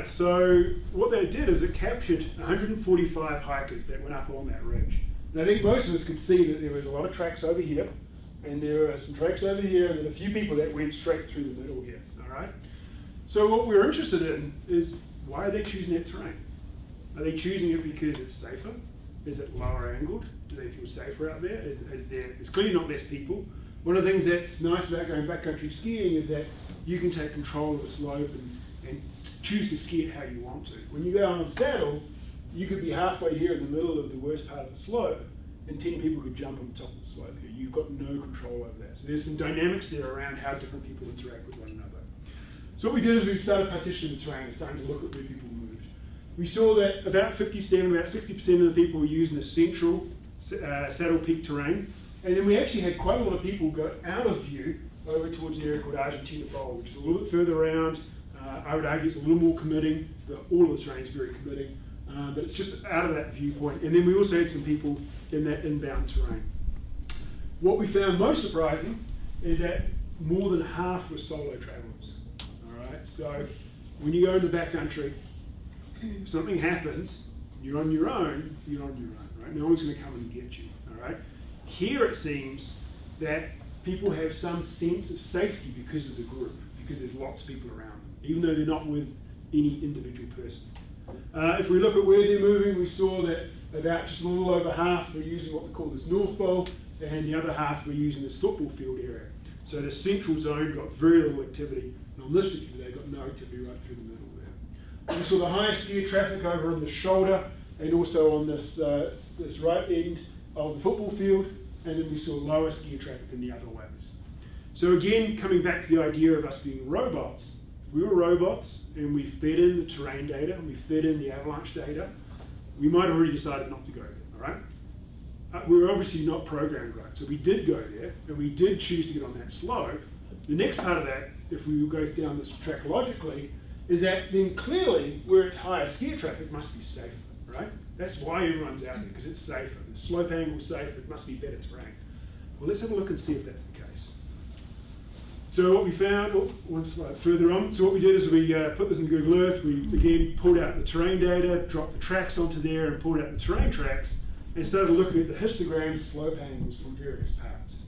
B: So what that did is it captured 145 hikers that went up on that ridge. And I think most of us could see that there was a lot of tracks over here, and there were some tracks over here, and then a few people that went straight through the middle here, all right? So what we're interested in is, why are they choosing that terrain? Are they choosing it because it's safer? Is it lower angled? Do they feel safer out there? There's clearly not less people. One of the things that's nice about going backcountry skiing is that you can take control of the slope and choose to ski it how you want to. When you go on saddle, you could be halfway here in the middle of the worst part of the slope, and 10 people could jump on the top of the slope here. You've got no control over that. So there's some dynamics there around how different people interact with one another. So what we did is we started partitioning the terrain and starting to look at where people moved. We saw that about 60% of the people were using the central Saddle Peak terrain, and then we actually had quite a lot of people go out of view over towards an area called Argentina Bowl, which is a little bit further around. I would argue it's a little more committing, but all of the terrain is very committing. but it's just out of that viewpoint. And then we also had some people in that inbound terrain. What we found most surprising is that more than half were solo travelers. All right, so when you go into the backcountry, if something happens, you're on your own, right? No one's going to come and get you, all right? Here it seems that people have some sense of safety because of the group, because there's lots of people around them, even though they're not with any individual person. If we look at where they're moving, we saw that about just a little over half were using what we call this North Bowl, and the other half were using this football field area. So the central zone got very little activity, and on this particular day got no activity right through the middle there. We saw the highest skier traffic over on the shoulder, and also on this this right end of the football field, and then we saw lower skier traffic in the other ways. So again, coming back to the idea of us being robots, if we were robots and we fed in the terrain data and we fed in the avalanche data, we might have already decided not to go there, all right? We were obviously not programmed right, so we did go there, and we did choose to get on that slope. The next part of that, if we go down this track logically, is that then clearly where it's higher skier traffic must be safer, right? That's why everyone's out there, because it's safer. The slope angle's safer, it must be better terrain. Well, let's have a look and see if that's the case. So what we found, one slide further on, so what we did is we put this in Google Earth, we again pulled out the terrain data, dropped the tracks onto there and pulled out the terrain tracks, and started looking at the histograms, the slope angles on various parts.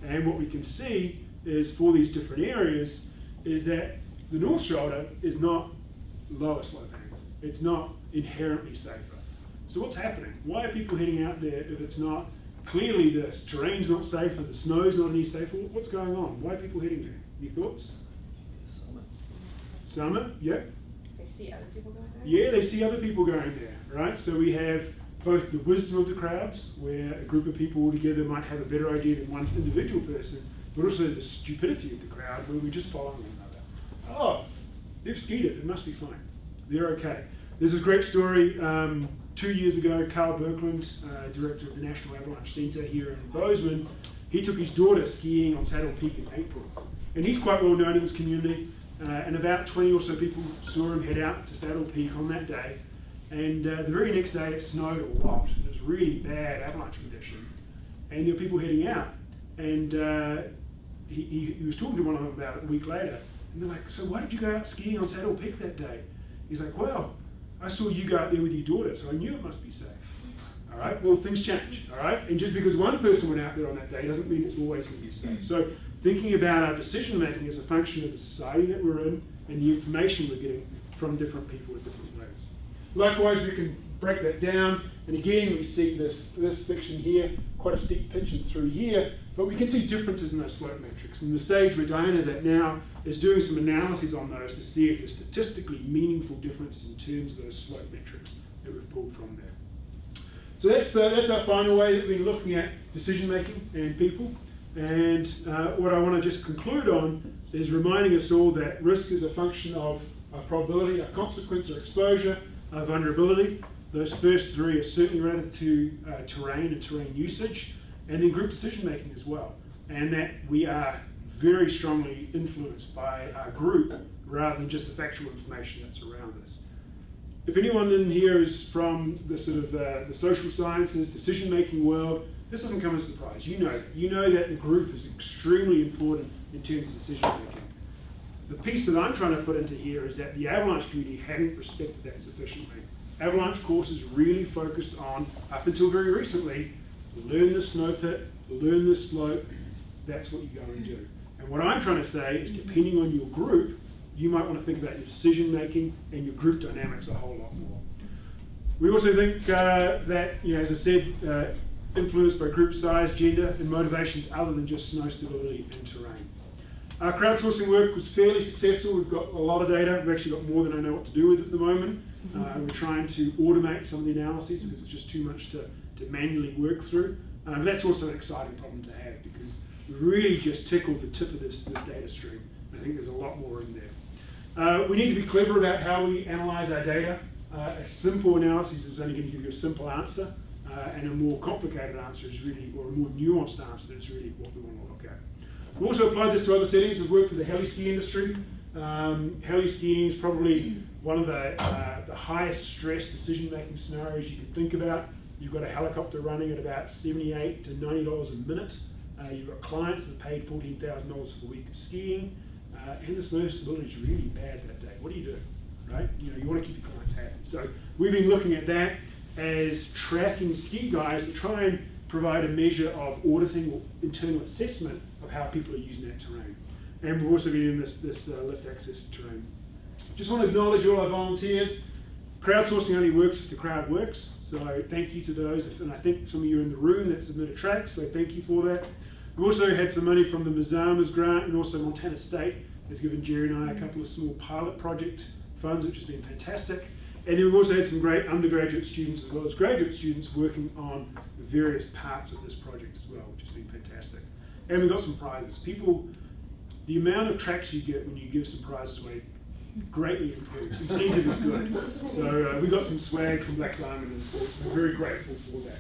B: And what we can see is for these different areas is that the North Shoulder is not lower slope angle. It's not inherently safer. So what's happening? Why are people heading out there if it's not, clearly the terrain's not safer, the snow's not any safer? What's going on? Why are people heading there? Any thoughts? Summer, yeah.
G: They see other people going there?
B: Yeah, they see other people going there, right? So we have both the wisdom of the crowds, where a group of people all together might have a better idea than one individual person, but also the stupidity of the crowd, where we just follow one another. Oh, they've skied it must be fine. They're okay. There's this great story 2 years ago. Carl Berkland, director of the National Avalanche Centre here in Bozeman, he took his daughter skiing on Saddle Peak in April. And he's quite well known in this community, and about 20 or so people saw him head out to Saddle Peak on that day. And the very next day it snowed a lot. It was really bad avalanche condition. And there were people heading out. And he was talking to one of them about it a week later. And they're like, so why did you go out skiing on Saddle Peak that day? He's like, well, I saw you go out there with your daughter, so I knew it must be safe. All right, well, things change, all right? And just because one person went out there on that day doesn't mean it's always going to be safe. So thinking about our decision making as a function of the society that we're in and the information we're getting from different people in different ways. Likewise, we can break that down, and again, we see this section here, quite a steep pitch in through here, but we can see differences in those slope metrics. And the stage where Diana's at now is doing some analyses on those to see if there's statistically meaningful differences in terms of those slope metrics that we've pulled from there. So that's our final way that we've been looking at decision making and people. And what I want to just conclude on is reminding us all that risk is a function of our probability, our consequence, our exposure, our vulnerability. Those first three are certainly related to terrain and terrain usage, and then group decision making as well. And that we are very strongly influenced by our group rather than just the factual information that's around us. If anyone in here is from the sort of the social sciences, decision making world, this doesn't come as a surprise. You know that. You know that the group is extremely important in terms of decision making. The piece that I'm trying to put into here is that the avalanche community hadn't respected that sufficiently. Avalanche courses really focused on, up until very recently, learn the snow pit, learn the slope, that's what you go and do. And what I'm trying to say is, depending on your group, you might want to think about your decision making and your group dynamics a whole lot more. We also think that, as I said, influenced by group size, gender, and motivations other than just snow stability and terrain. Our crowdsourcing work was fairly successful. We've got a lot of data. We've actually got more than I know what to do with at the moment. We're trying to automate some of the analyses because it's just too much to manually work through. But that's also an exciting problem to have because we really just tickled the tip of this data stream. I think there's a lot more in there. We need to be clever about how we analyze our data. A simple analysis is only going to give you a simple answer, and a more complicated answer is really, or a more nuanced answer is really what we want to look at. We've also applied this to other settings. We've worked with the heli ski industry. Heli skiing is probably one of the highest stress decision-making scenarios you can think about. You've got a helicopter running at about $78 to $90 a minute. You've got clients that paid $14,000 for the week of skiing, and the snow stability is really bad that day. What do you do, right? You want to keep your clients happy. So we've been looking at that as tracking ski guys to try and provide a measure of auditing or internal assessment of how people are using that terrain. And we've also been in this lift access terrain. Just want to acknowledge all our volunteers. Crowdsourcing only works if the crowd works. So thank you to those, and I think some of you are in the room that submitted tracks, so thank you for that. We've also had some money from the Mazamas grant, and also Montana State has given Jerry and I a couple of small pilot project funds, which has been fantastic. And then we've also had some great undergraduate students as well as graduate students working on various parts of this project as well, which has been fantastic. And we've got some prizes. The amount of tracks you get when you give some prizes away greatly improves. Incentive is good. So we got some swag from Black Diamond, and we're very grateful for that.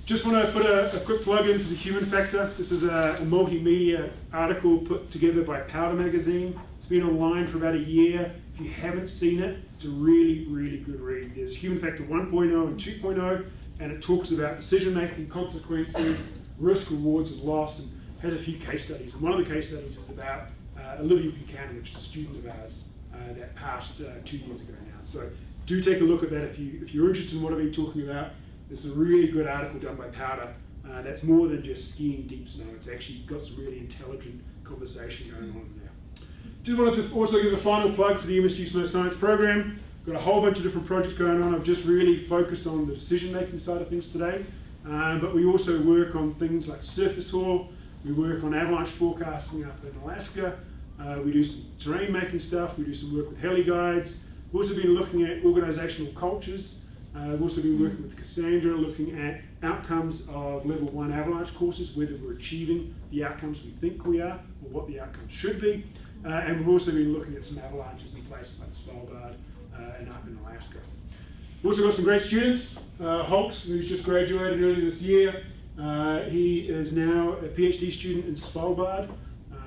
B: Just want to put a quick plug in for the human factor. This is a multimedia article put together by Powder Magazine. It's been online for about a year. If you haven't seen it, it's a really, really good read. There's Human Factor 1.0 and 2.0, and it talks about decision-making, consequences, risk, rewards, and loss, and has a few case studies. And one of the case studies is about Olivia Buchanan, which is a student of ours that passed 2 years ago now. So do take a look at that if you're interested in what I've been talking about. It's a really good article done by Powder. That's more than just skiing deep snow. It's actually got some really intelligent conversation going on in there. Just wanted to also give a final plug for the MSU Snow Science program. Got a whole bunch of different projects going on. I've just really focused on the decision-making side of things today. But we also work on things like surface haul. We work on avalanche forecasting up in Alaska. We do some terrain making stuff. We do some work with heli guides. We've also been looking at organizational cultures. We've also been working with Cassandra, looking at outcomes of level 1 avalanche courses, whether we're achieving the outcomes we think we are, or what the outcomes should be. And we've also been looking at some avalanches in places like Svalbard and up in Alaska. We've also got some great students. Holt, who's just graduated earlier this year, he is now a PhD student in Svalbard.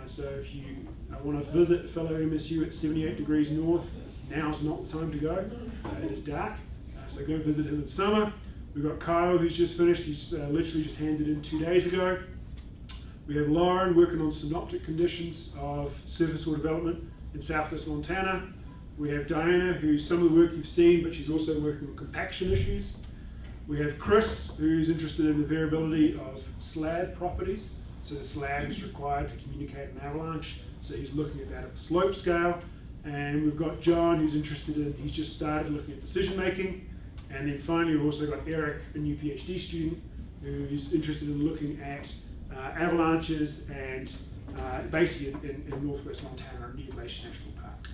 B: So if you want to visit fellow MSU at 78 degrees north, now's not the time to go. It is dark, so go visit him in summer. We've got Kyle, who's just finished. He's literally just handed in 2 days ago. We have Lauren working on synoptic conditions of surface haul development in southwest Montana. We have Diana, who's some of the work you've seen, but she's also working on compaction issues. We have Chris, who's interested in the variability of slab properties. So the slab is required to communicate an avalanche. So he's looking at that at the slope scale. And we've got John, who's interested in, he's just started looking at decision making. And then finally, we've also got Eric, a new PhD student, who's interested in looking at avalanches and basically in northwest Montana near Glacier National Park.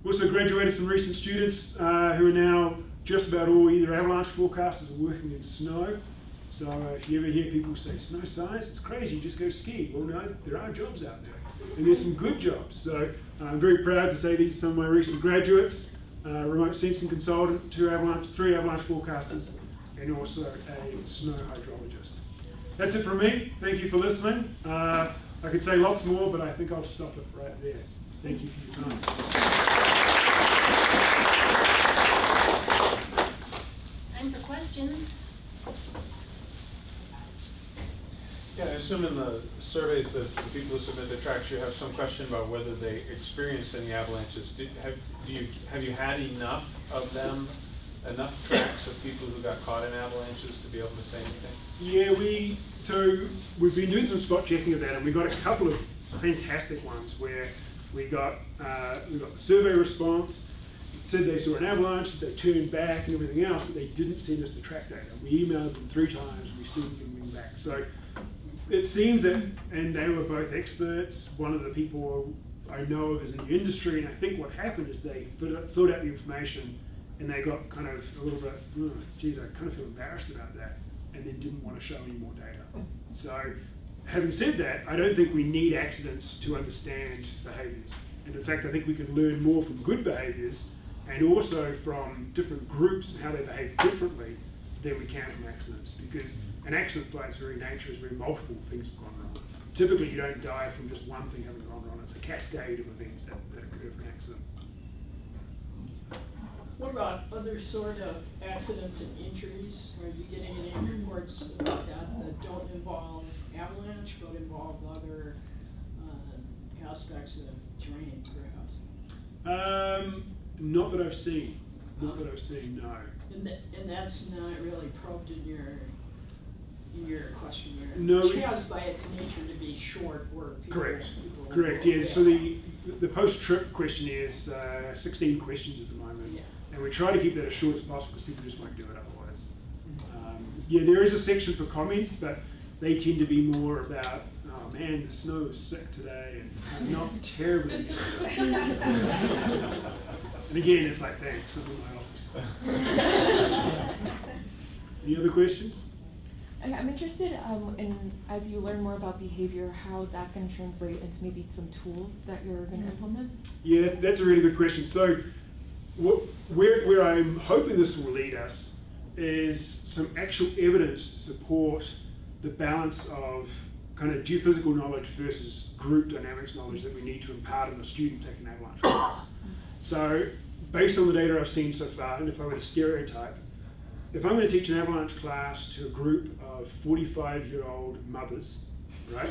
B: We also graduated some recent students who are now just about all either avalanche forecasters or working in snow. So if you ever hear people say snow science, it's crazy, just go ski. Well, no, there are jobs out there, and there's some good jobs. So I'm very proud to say these are some of my recent graduates. Remote sensing consultant, 3 avalanche forecasters, and also a snow hydrologist. That's it from me. Thank you for listening. I could say lots more, but I think I'll stop it right there. Thank you for your time.
A: Time for questions.
H: Yeah, I assume in the surveys that the people who submit the tracks, you have some question about whether they experienced any avalanches. Have you had enough of them, enough tracks of people who got caught in avalanches to be able to say anything?
B: Yeah, we've been doing some spot checking of that, and we got a couple of fantastic ones where we got the survey response. It said they saw an avalanche, that they turned back and everything else, but they didn't send us the track data. We emailed them 3 times, and we still didn't ring back. So it seems that, and they were both experts. One of the people I know of is in the industry, and I think what happened is they filled out the information, and they got kind of a little bit, geez, I kind of feel embarrassed about that, and then didn't want to show any more data. So having said that, I don't think we need accidents to understand behaviors. And in fact, I think we can learn more from good behaviors and also from different groups and how they behave differently than we can from accidents, because an accident by its very nature is very multiple things have gone wrong. typically you don't die from just one thing having gone wrong. It's a cascade of events that occur from an accident.
C: What about other sort of accidents and injuries? Are you getting any reports about that don't involve avalanche, but involve other aspects of terrain, perhaps?
B: Not that I've seen. Not that I've seen, no.
C: And that's not really probed in your questionnaire.
B: No,
C: Which has by its nature to be short work.
B: Correct. Correct. Yeah. So the post-trip questionnaire is 16 questions at the moment,
C: Yeah.
B: and we try to keep that as short as possible because people just won't do it otherwise. Yeah, there is a section for comments, but they tend to be more about, oh man, the snow is sick today, and I'm not terribly. And again, it's like, thanks, I'm in my office. Any other questions?
I: I'm interested in, as you learn more about behavior, how that's going to translate into maybe some tools that you're going to implement?
B: Yeah, that's a really good question. So where I'm hoping this will lead us is some actual evidence to support the balance of kind of geophysical knowledge versus group dynamics knowledge that we need to impart on a student taking an avalanche class. So based on the data I've seen so far, and if I were to stereotype, if I'm going to teach an avalanche class to a group of 45-year-old mothers, right,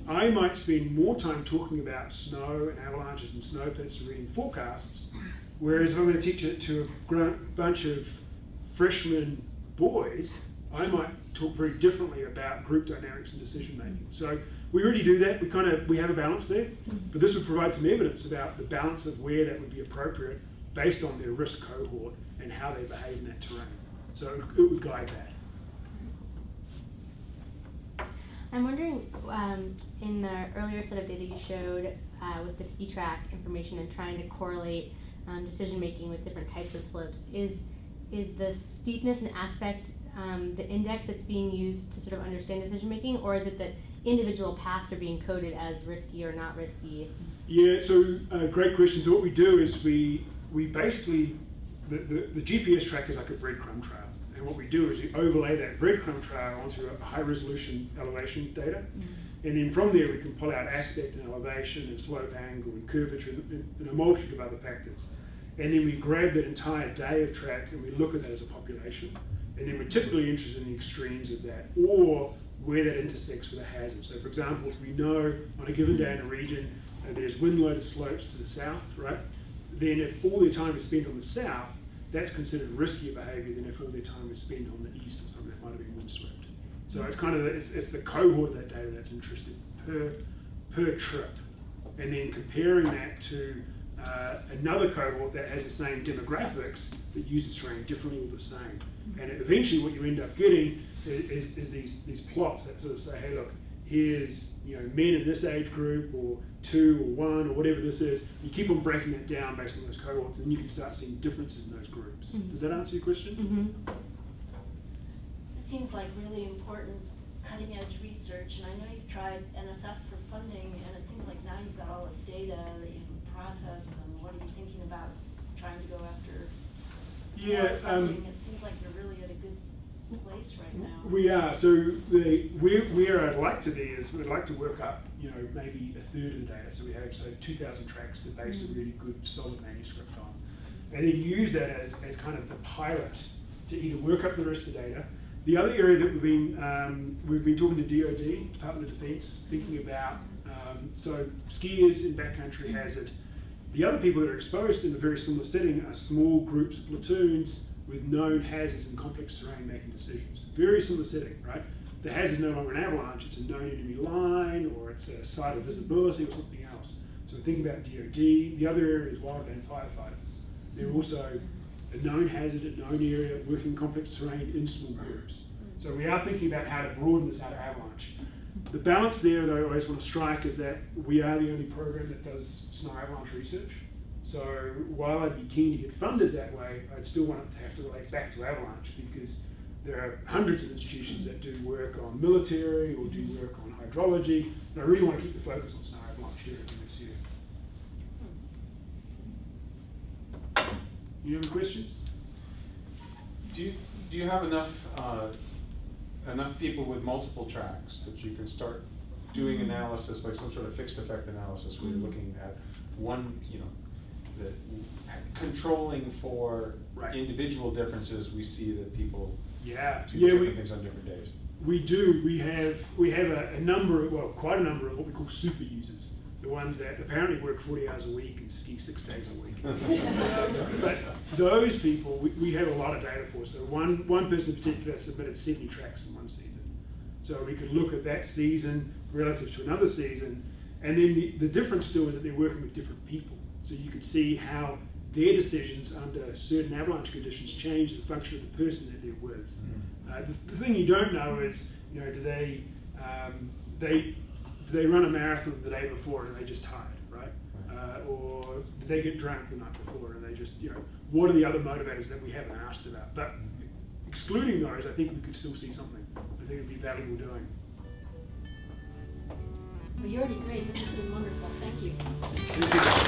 B: I might spend more time talking about snow and avalanches and snow pits and reading forecasts, whereas if I'm going to teach it to a bunch of freshman boys, I might talk very differently about group dynamics and decision making. So we already do that. We have a balance there, but this would provide some evidence about the balance of where that would be appropriate based on their risk cohort and how they behave in that terrain. So it would guide that.
J: I'm wondering, in the earlier set of data you showed with the ski track information and trying to correlate decision making with different types of slopes, is the steepness an aspect, the index that's being used to sort of understand decision making, or is it that individual paths are being coded as risky or not risky?
B: Yeah, so great question. So what we do is we basically, the GPS track is like a breadcrumb trail. And what we do is we overlay that breadcrumb trail onto a high resolution elevation data. And then from there we can pull out aspect and elevation and slope angle and curvature and a multitude of other factors. And then we grab that entire day of track and we look at that as a population. And then we're typically interested in the extremes of that or where that intersects with a hazard. So for example, if we know on a given day in a region there's wind-loaded slopes to the south, right? Then if all their time is spent on the south, that's considered riskier behavior than if all their time is spent on the east or something that might have been windswept. So it's kind of it's the cohort of that data that's interested per trip, and then comparing that to another cohort that has the same demographics that uses terrain differently or the same. And eventually, what you end up getting is these plots that sort of say, hey, look, here's men in this age group or 2 or 1 or whatever this is. You keep on breaking it down based on those cohorts, and you can start seeing differences in those groups. Does that answer your question?
A: It seems like really important cutting edge research, and I know you've tried NSF for funding, and it seems like now you've got all this data that you can process, and what are you thinking about trying to go after more funding? It seems like you're really at a good place right now.
B: We are. So where I'd like to be is we'd like to work up, maybe a third of the data. So we have 2,000 tracks to base a really good solid manuscript on, and then use that as kind of the pilot to either work up the rest of the data. The other area that we've been talking to DoD, Department of Defense, thinking about so skiers in backcountry hazard. The other people that are exposed in a very similar setting are small groups of platoons with known hazards and complex terrain making decisions. Very similar setting, right? The hazard is no longer an avalanche, it's a known enemy line, or it's a site of visibility or something else. So we're thinking about DoD. The other area is wildland firefighters. They're also a known hazard, a known area, working complex terrain in small groups. So we are thinking about how to broaden this out of avalanche. The balance there, though, I always want to strike is that we are the only program that does snow avalanche research. So while I'd be keen to get funded that way, I'd still want it to have to relate back to avalanche because there are hundreds of institutions that do work on military or do work on hydrology. And I really want to keep the focus on snow avalanche here this year. Any other questions?
H: Do you have enough people with multiple tracks that you can start doing analysis, like some sort of fixed effect analysis, where you're looking at one, the controlling for
B: Right.
H: individual differences, we see that people
B: Yeah,
H: do
B: yeah,
H: different things on different days.
B: we do. We have a number, quite a number of what we call super users. The ones that apparently work 40 hours a week and ski 6 days a week. But those people, we have a lot of data for. So one person in particular submitted 70 tracks in one season. So we could look at that season relative to another season, and then the difference still is that they're working with different people. So you can see how their decisions under certain avalanche conditions change the function of the person that they're with. The thing you don't know is, do they run a marathon the day before and are they just tired, right? Or did they get drunk the night before and they just, what are the other motivators that we haven't asked about? But excluding those, I think we could still see something. I think it'd be valuable doing.
A: Well, Jordy, great. This has been wonderful. Thank you.
B: Thank you.